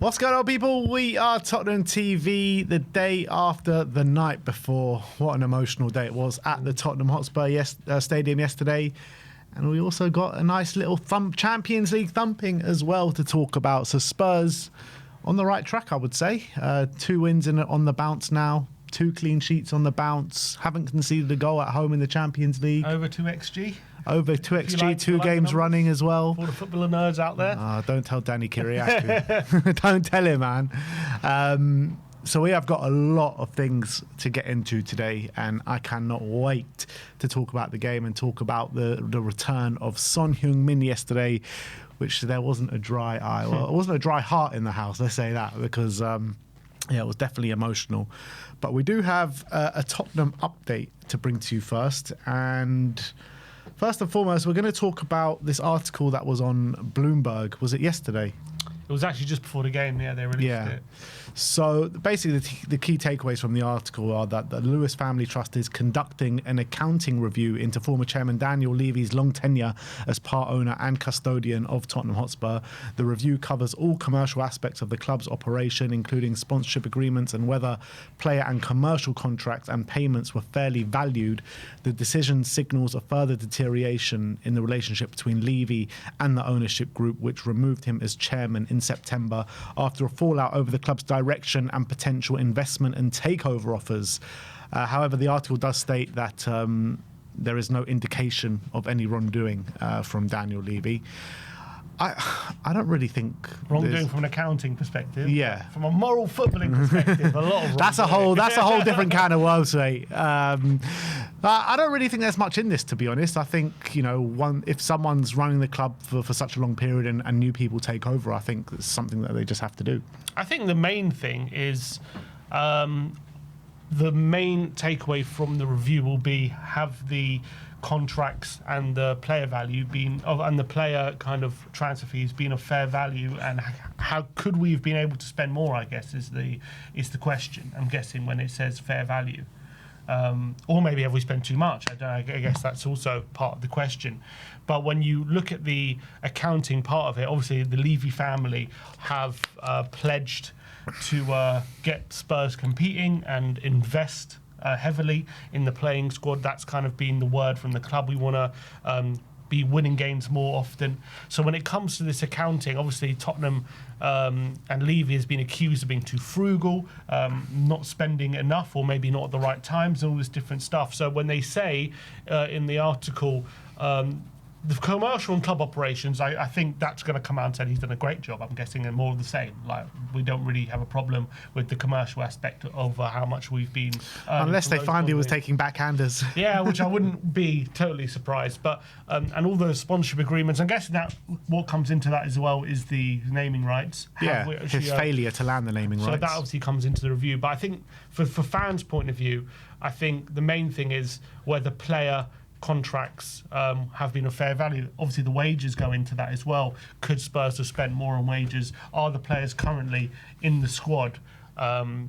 What's going on, people? We are Tottenham TV the day after the night before. What an emotional day it was at the Tottenham Hotspur Stadium yesterday. And we also got a nice little Champions League thumping as well to talk about. So Spurs on the right track, I would say. 2 wins on the bounce now. 2 clean sheets on the bounce. Haven't conceded a goal at home in the Champions League. Over 2 XG. Over 2 XG, 2 games running as well. For the footballer nerds out there. Don't tell Danny Kyriakou. Don't tell him, man. So we have got a lot of things to get into today, and I cannot wait to talk about the game and talk about the return of Son Heung-min yesterday, which there wasn't a dry eye. Well, it wasn't a dry heart in the house, let's say that, because it was definitely emotional. But we do have a Tottenham update to bring to you first, and first and foremost, we're going to talk about this article that was on Bloomberg. Was it yesterday? It was actually just before the game, they released it. So basically the key takeaways from the article are that the Lewis Family Trust is conducting an accounting review into former chairman Daniel Levy's long tenure as part owner and custodian of Tottenham Hotspur. The review covers all commercial aspects of the club's operation, including sponsorship agreements and whether player and commercial contracts and payments were fairly valued. The decision signals a further deterioration in the relationship between Levy and the ownership group, which removed him as chairman in September after a fallout over the club's direction and potential investment and takeover offers. However, the article does state that there is no indication of any wrongdoing from Daniel Levy. I don't really think wrongdoing from an accounting perspective. Yeah, from a moral footballing perspective, a lot of that's a whole different kind of world, mate. I don't really think there's much in this, to be honest. I think if someone's running the club for such a long period and new people take over, I think it's something that they just have to do. I think the main thing is the main takeaway from the review will be, have the contracts and the player value and the player kind of transfer fees being of fair value, and how could we have been able to spend more, I guess, is the question, I'm guessing, when it says fair value. Or maybe have we spent too much? I don't know, I guess that's also part of the question. But when you look at the accounting part of it, obviously the Levy family have pledged to get Spurs competing and invest heavily in the playing squad. That's kind of been the word from the club. We want to be winning games more often. So when it comes to this accounting, obviously Tottenham and Levy has been accused of being too frugal, not spending enough, or maybe not at the right times, and all this different stuff. So when they say in the article, the commercial and club operations, I think that's going to come out and say he's done a great job, I'm guessing, and more of the same. Like, we don't really have a problem with the commercial aspect of how much we've been unless they find he was taking backhanders. Yeah, which I wouldn't be totally surprised. But and all those sponsorship agreements, I'm guessing that what comes into that as well is the naming rights. His failure to land the naming rights. So that obviously comes into the review. But I think for fans' point of view, I think the main thing is whether player contracts have been of fair value. Obviously the wages go into that as well. Could Spurs have spent more on wages? Are the players currently in the squad, do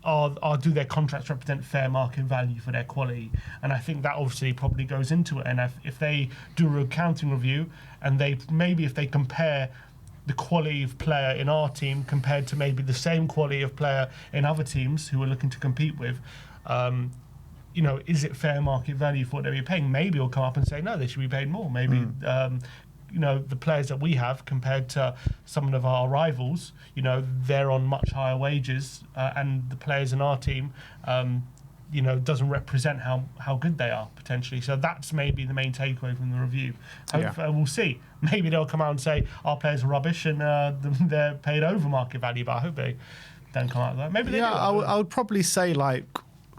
their contracts represent fair market value for their quality? And I think that obviously probably goes into it. And if they do an accounting review, and if they compare the quality of player in our team compared to maybe the same quality of player in other teams who are looking to compete with, is it fair market value for what they're paying? Maybe he'll come up and say, no, they should be paid more. Maybe, the players that we have compared to some of our rivals, they're on much higher wages, and the players in our team, doesn't represent how good they are, potentially. So that's maybe the main takeaway from the review. We'll see. Maybe they'll come out and say, our players are rubbish and they're paid over market value, but I hope they don't come out of that. Maybe they do. I would probably say,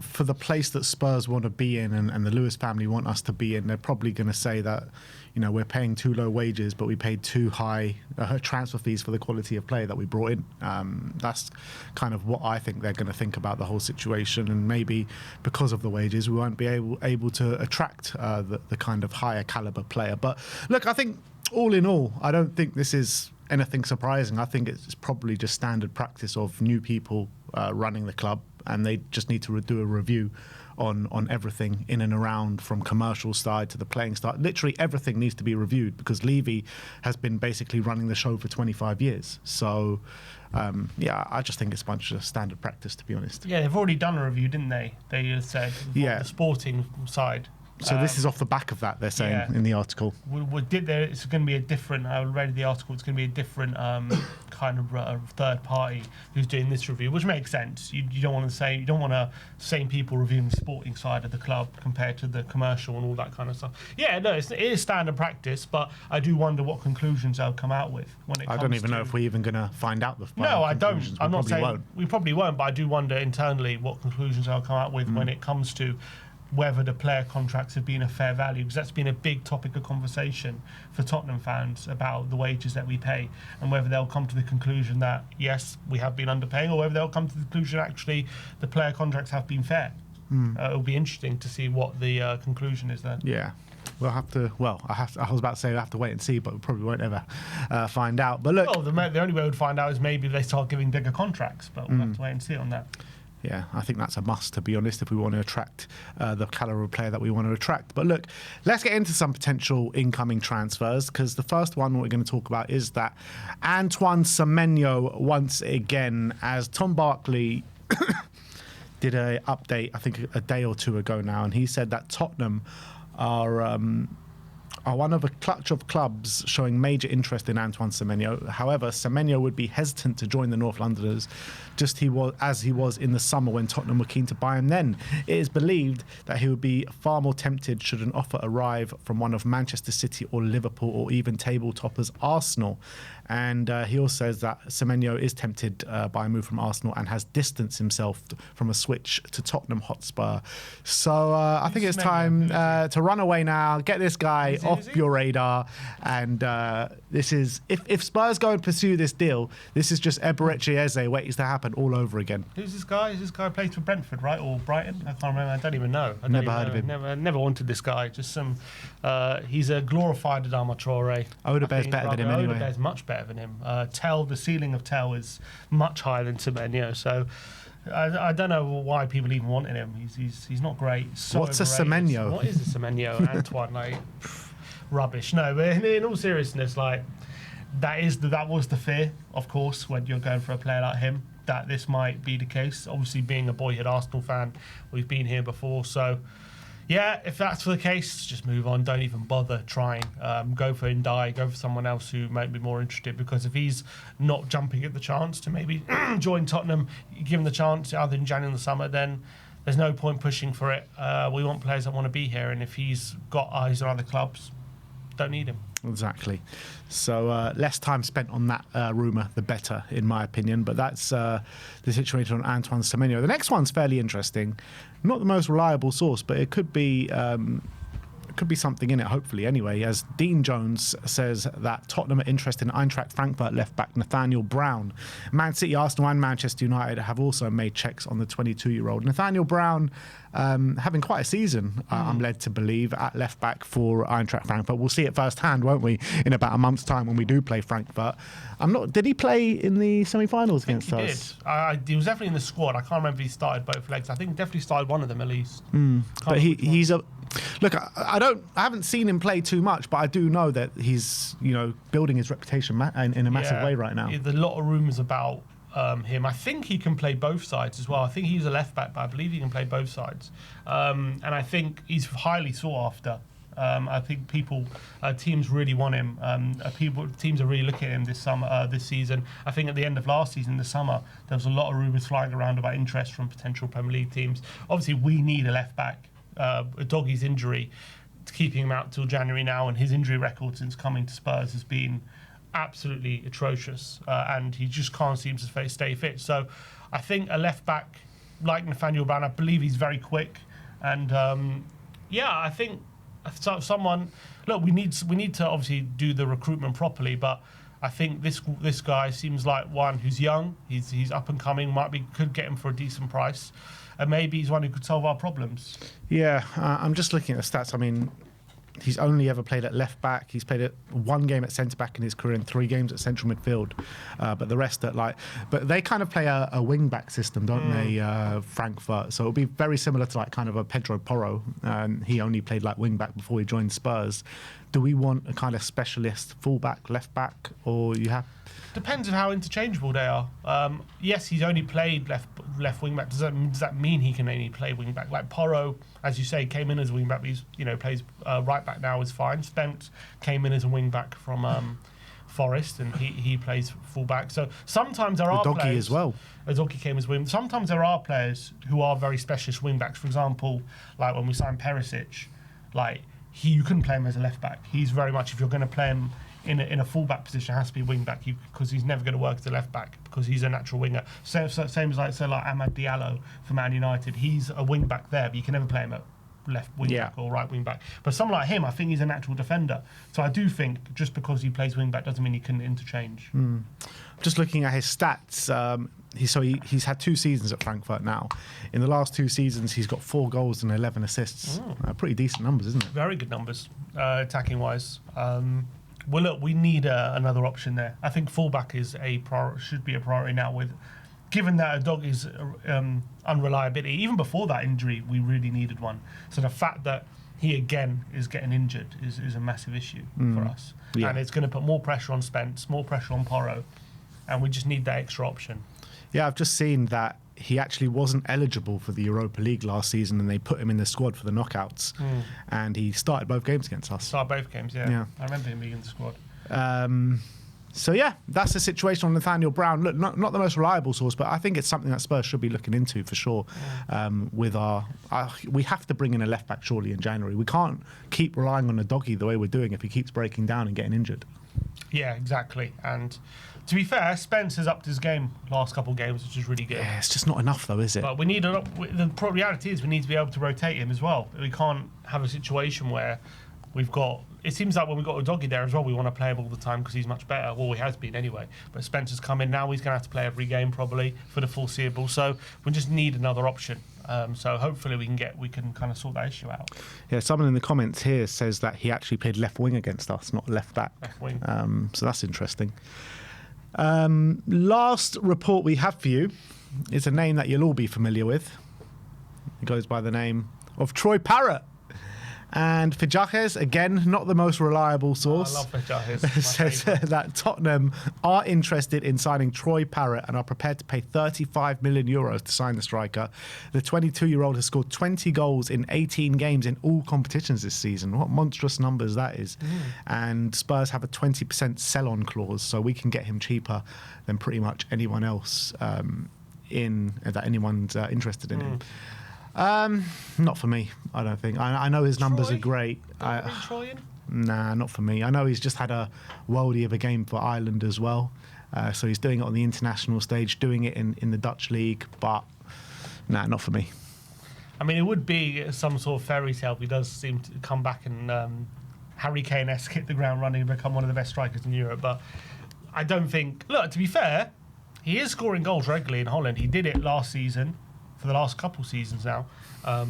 for the place that Spurs want to be in and the Lewis family want us to be in, they're probably going to say that, we're paying too low wages, but we paid too high transfer fees for the quality of player that we brought in. That's kind of what I think they're going to think about the whole situation, and maybe because of the wages, we won't be able to attract the kind of higher caliber player. But look, I think all in all, I don't think this is anything surprising. I think it's probably just standard practice of new people running the club, and they just need to do a review on everything in and around, from commercial side to the playing style. Literally everything needs to be reviewed because Levy has been basically running the show for 25 years. So, I just think it's a bunch of standard practice, to be honest. Yeah, they've already done a review, didn't they? They said the sporting side. So this is off the back of that, they're saying in the article. It's going to be a different. I read the article. It's going to be a different kind of third party who's doing this review, which makes sense. You don't want the same people reviewing the sporting side of the club compared to the commercial and all that kind of stuff. Yeah, no, it is standard practice, but I do wonder what conclusions they'll come out with when it comes. I don't even know if we're even going to find out the final No, I don't. conclusions. I'm not saying we probably won't, but I do wonder internally what conclusions they'll come out with when it comes to whether the player contracts have been a fair value, because that's been a big topic of conversation for Tottenham fans about the wages that we pay, and whether they'll come to the conclusion that, yes, we have been underpaying, or whether they'll come to the conclusion actually the player contracts have been fair. It'll be interesting to see what the conclusion is then. Yeah. We'll have to. Well, I was about to say we'll have to wait and see, but we probably won't ever find out. But look, the only way we'd find out is maybe they start giving bigger contracts, but we'll have to wait and see on that. Yeah, I think that's a must, to be honest, if we want to attract the caliber of player that we want to attract. But look, let's get into some potential incoming transfers, because the first one we're going to talk about is that Antoine Semenyo, once again, as Tom Barkley did an update, I think a day or two ago now, and he said that Tottenham are one of a clutch of clubs showing major interest in Antoine Semenyo. However, Semenyo would be hesitant to join the North Londoners, as he was in the summer when Tottenham were keen to buy him then. It is believed that he would be far more tempted should an offer arrive from one of Manchester City or Liverpool, or even table toppers Arsenal. And he also says that Semenyo is tempted by a move from Arsenal and has distanced himself from a switch to Tottenham Hotspur. So I think it's time to run away now, get this guy off your radar. And this is, if Spurs go and pursue this deal, this is just Eberechi Eze waiting to happen all over again. Who's this guy? Is this guy plays for Brentford, right? Or Brighton? I can't remember. I don't even know. Never heard of him. Never wanted this guy. Just some. He's a glorified Adama Traore. Odebear's better than him anyway. Odebear's much better than him. The ceiling of Tell is much higher than Semenyo. So I don't know why people even wanted him. He's not great. So what's overrated. a Semenyo? What is a Semenyo, Antoine? Rubbish. No, but in all seriousness, that was the fear, of course, when you're going for a player like him, that this might be the case. Obviously, being a boyhood Arsenal fan, we've been here before. So, yeah, if that's the case, just move on. Don't even bother trying. Go for Ndai. Go for someone else who might be more interested. Because if he's not jumping at the chance to maybe join Tottenham, give him the chance either in January or the summer, then there's no point pushing for it. We want players that want to be here. And if he's got eyes on other clubs, don't need him. Exactly. So less time spent on that rumour, the better, in my opinion. But that's the situation on Antoine Semenyo. The next one's fairly interesting. Not the most reliable source, but it could be something in it, hopefully, anyway, as Dean Jones says that Tottenham are interested in Eintracht Frankfurt left-back Nathaniel Brown. Man City, Arsenal and Manchester United have also made checks on the 22-year-old. Nathaniel Brown having quite a season, I'm led to believe, at left-back for Eintracht Frankfurt. We'll see it firsthand, won't we, in about a month's time when we do play Frankfurt. Did he play in the semi-finals against us? He was definitely in the squad. I can't remember if he started both legs. I think he definitely started one of them at least. But he's a... Look, I haven't seen him play too much, but I do know that he's, building his reputation in a massive way right now. There's a lot of rumours about him. I think he can play both sides as well. I think he's a left back, but I believe he can play both sides. And I think he's highly sought after. I think teams really want him. Teams are really looking at him this season. I think at the end of last season, the summer, there was a lot of rumours flying around about interest from potential Premier League teams. Obviously, we need a left back. Doggy's injury, keeping him out till January now, and his injury record since coming to Spurs has been absolutely atrocious, and he just can't seem to stay fit. So I think a left back like Nathaniel Brown, I believe he's very quick, and I think someone. Look, we need to obviously do the recruitment properly, but I think this guy seems like one who's young. He's up and coming. Could get him for a decent price. And maybe he's one who could solve our problems. Yeah, I'm just looking at the stats. I mean, He's only ever played at left back. He's played at 1 game at centre back in his career and 3 games at central midfield. But the rest but they kind of play a wing back system, don't they? Frankfurt. So it'll be very similar to kind of a Pedro Porro. He only played wing back before he joined Spurs. Do we want a kind of specialist full back, left back, or you have? Depends on how interchangeable they are. Yes, he's only played left wing back. Does that mean he can only play wing back? Like Porro, as you say, came in as a wing back. But he's plays right back now is fine. Spence came in as a wing back from Forest, and he plays full back. So sometimes there are players as well. Udogie came as wing. Sometimes there are players who are very specialist wing backs. For example, like when we signed Perisic, you couldn't play him as a left back. He's very much, if you're going to play him in a full-back position, it has to be wing-back because he's never going to work as a left-back because he's a natural winger. Same as Amad Diallo for Man United. He's a wing-back there, but you can never play him at left wing-back or right wing-back. But someone like him, I think he's a natural defender. So I do think just because he plays wing-back doesn't mean he can interchange. Just looking at his stats, he's had 2 seasons at Frankfurt now. In the last 2 seasons, he's got 4 goals and 11 assists. Pretty decent numbers, isn't it? Very good numbers, attacking-wise. Well, look, we need another option there. I think fullback should be a priority now. Given that Udogie's unreliability, even before that injury, we really needed one. So the fact that he again is getting injured is a massive issue for us, and it's going to put more pressure on Spence, more pressure on Porro, and we just need that extra option. Yeah, I've just seen that he actually wasn't eligible for the Europa League last season, and they put him in the squad for the knockouts, and he started both games against us. Started both games, yeah. I remember him being in the squad. So yeah, that's the situation on Nathaniel Brown. Look, not the most reliable source, but I think it's something that Spurs should be looking into for sure. With we have to bring in a left back surely in January. We can't keep relying on Udogie the way we're doing if he keeps breaking down and getting injured. Yeah, exactly. And to be fair, Spence has upped his game last couple of games, which is really good. Yeah, it's just not enough though, is it? But the reality is we need to be able to rotate him as well. We can't have a situation where it seems like when we've got Udogie there as well, we want to play him all the time because he's much better. Well, he has been anyway. But Spencer's come in now. He's going to have to play every game probably for the foreseeable. So we just need another option. So hopefully we can kind of sort that issue out. Yeah, someone in the comments here says that he actually played left wing against us, not left back. Left wing. So that's interesting. Last report we have for you is a name that you'll all be familiar with. It goes by the name of Troy Parrott. And Fijajes, again, not the most reliable source, I love Fijajes. says that Tottenham are interested in signing Troy Parrott and are prepared to pay €35 million to sign the striker. The 22-year-old has scored 20 goals in 18 games in all competitions this season. What monstrous numbers that is. And Spurs have a 20% sell-on clause, so we can get him cheaper than pretty much anyone else that anyone's interested in him. Not for me, I don't think. I know his numbers are great. Nah, not for me. I know he's just had a worldie of a game for Ireland as well. So he's doing it on the international stage, doing it in the Dutch league, but nah, not for me. I mean, it would be some sort of fairy tale if he does seem to come back and Harry Kane-esque hit the ground running and become one of the best strikers in Europe. But I don't think... Look, to be fair, he is scoring goals regularly in Holland. He did it last season. For the last couple seasons now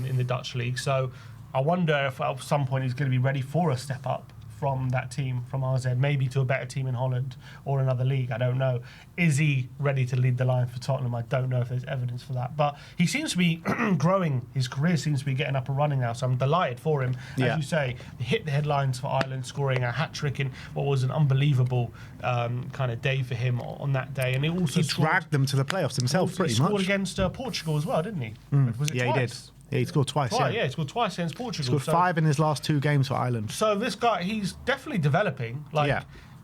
in the Dutch league. So I wonder if at some point he's going to be ready for a step up from that team, from RZ, maybe to a better team in Holland or another league. I don't know. Is he ready to lead the line for Tottenham? I don't know if there's evidence for that. But he seems to be growing. His career seems to be getting up and running now. So I'm delighted for him. As you say, he hit the headlines for Ireland, scoring a hat-trick in what was an unbelievable kind of day for him on that day. And he dragged them to the playoffs himself, pretty much. He scored against Portugal as well, didn't he? Was it twice? He did. Yeah, he scored twice. He scored twice against Portugal. He scored 5 in his last 2 games for Ireland. So this guy, he's definitely developing.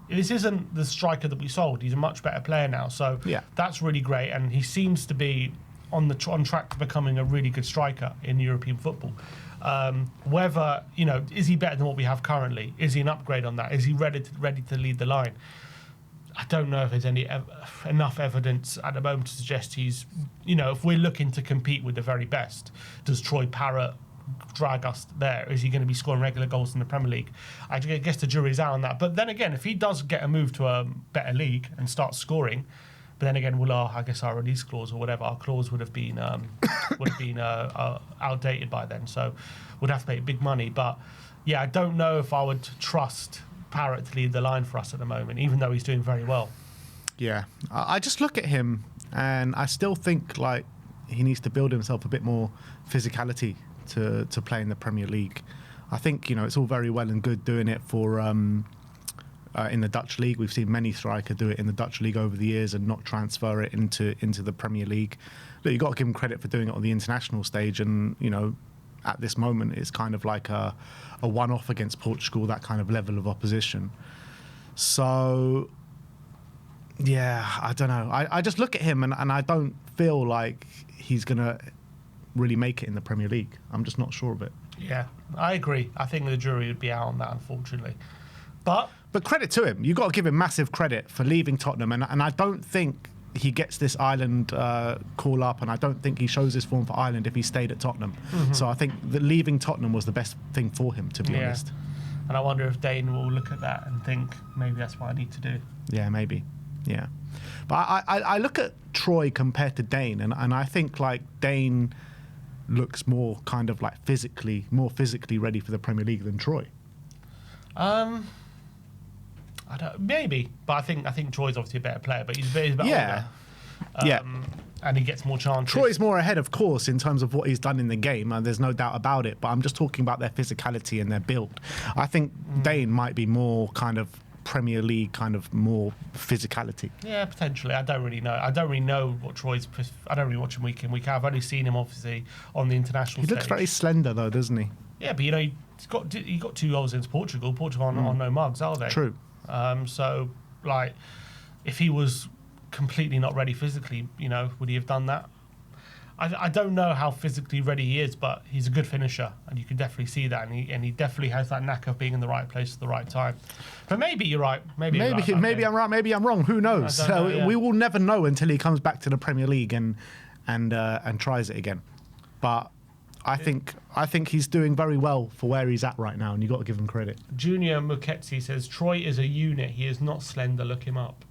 This isn't the striker that we sold. He's a much better player now. So that's really great. And he seems to be on track to becoming a really good striker in European football. Whether, is he better than what we have currently? Is he an upgrade on that? Is he ready to lead the line? I don't know if there's enough evidence at the moment to suggest he's, if we're looking to compete with the very best, does Troy Parrott drag us there? Is he going to be scoring regular goals in the Premier League? I guess the jury's out on that. But then again, if he does get a move to a better league and start scoring, but then again, our release clause or whatever, our clause would have been outdated by then. So we'd have to pay big money. But yeah, I don't know if I would trust Parrott to lead the line for us at the moment, even though he's doing very well. Yeah, I just look at him and I still think like he needs to build himself a bit more physicality to play in the Premier League. I think, you know, it's all very well and good doing it for in the Dutch league. We've seen many strikers do it in the Dutch league over the years and not transfer it into the Premier League. But you've got to give him credit for doing it on the international stage. And, you know, at this moment, it's kind of like a one-off against Portugal, that kind of level of opposition. So, yeah, I don't know. I just look at him and I don't feel like he's going to really make it in the Premier League. I'm just not sure of it. Yeah, I agree. I think the jury would be out on that, unfortunately. But credit to him. You've got to give him massive credit for leaving Tottenham. And I don't think he gets this Ireland call up, and I don't think he shows his form for Ireland if he stayed at Tottenham. Mm-hmm. So I think that leaving Tottenham was the best thing for him, to be honest. And I wonder if Dane will look at that and think, maybe that's what I need to do. Yeah, maybe. Yeah. But I look at Troy compared to Dane, and I think like Dane looks more kind of like more physically ready for the Premier League than Troy. I don't, maybe, but I think Troy's obviously a better player, but he's a bit older. Yeah. And he gets more chances. Troy's more ahead, of course, in terms of what he's done in the game, and there's no doubt about it. But I'm just talking about their physicality and their build. I think Dane might be more kind of Premier League, kind of more physicality. Yeah, potentially. I don't really know. I don't really know what Troy's. I don't really watch him week in, week out. I've only seen him obviously on the international stage. He looks very slender though, doesn't he? Yeah, but you know, he got 2 goals against Portugal. Portugal are no mugs, are they? True. So, like, if he was completely not ready physically, you know, would he have done that? I don't know how physically ready he is, but he's a good finisher, and you can definitely see that, and he definitely has that knack of being in the right place at the right time. But maybe you're right. Maybe I'm right. Maybe I'm wrong. Who knows? So yeah. We will never know until he comes back to the Premier League and tries it again. But I think he's doing very well for where he's at right now, and you've got to give him credit. Junior Muketsi says Troy is a unit. He is not slender. Look him up.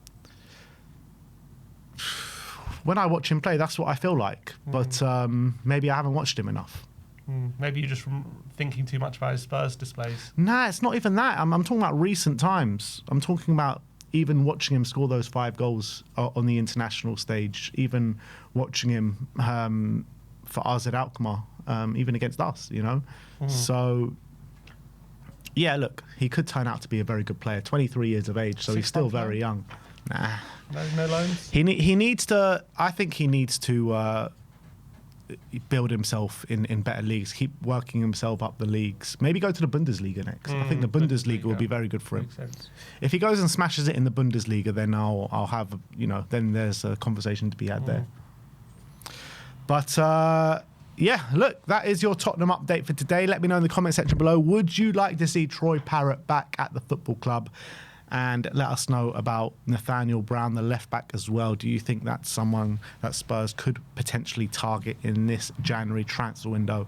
When I watch him play, that's what I feel like. But maybe I haven't watched him enough. Maybe you're just thinking too much about his Spurs displays. Nah, it's not even that. I'm talking about recent times. I'm talking about even watching him score those 5 goals on the international stage, even watching him for us at Alkmaar, even against us, you know. So, yeah, look, he could turn out to be a very good player. 23 years of age, so he's still very young. Nah. No loans? He needs to... I think he needs to build himself in better leagues, keep working himself up the leagues. Maybe go to the Bundesliga next. I think the Bundesliga will be very good for him. Makes sense. If he goes and smashes it in the Bundesliga, then I'll have, you know, then there's a conversation to be had there. But... yeah, look, that is your Tottenham update for today. Let me know in the comment section below. Would you like to see Troy Parrott back at the football club? And let us know about Nathaniel Brown, the left back as well. Do you think that's someone that Spurs could potentially target in this January transfer window?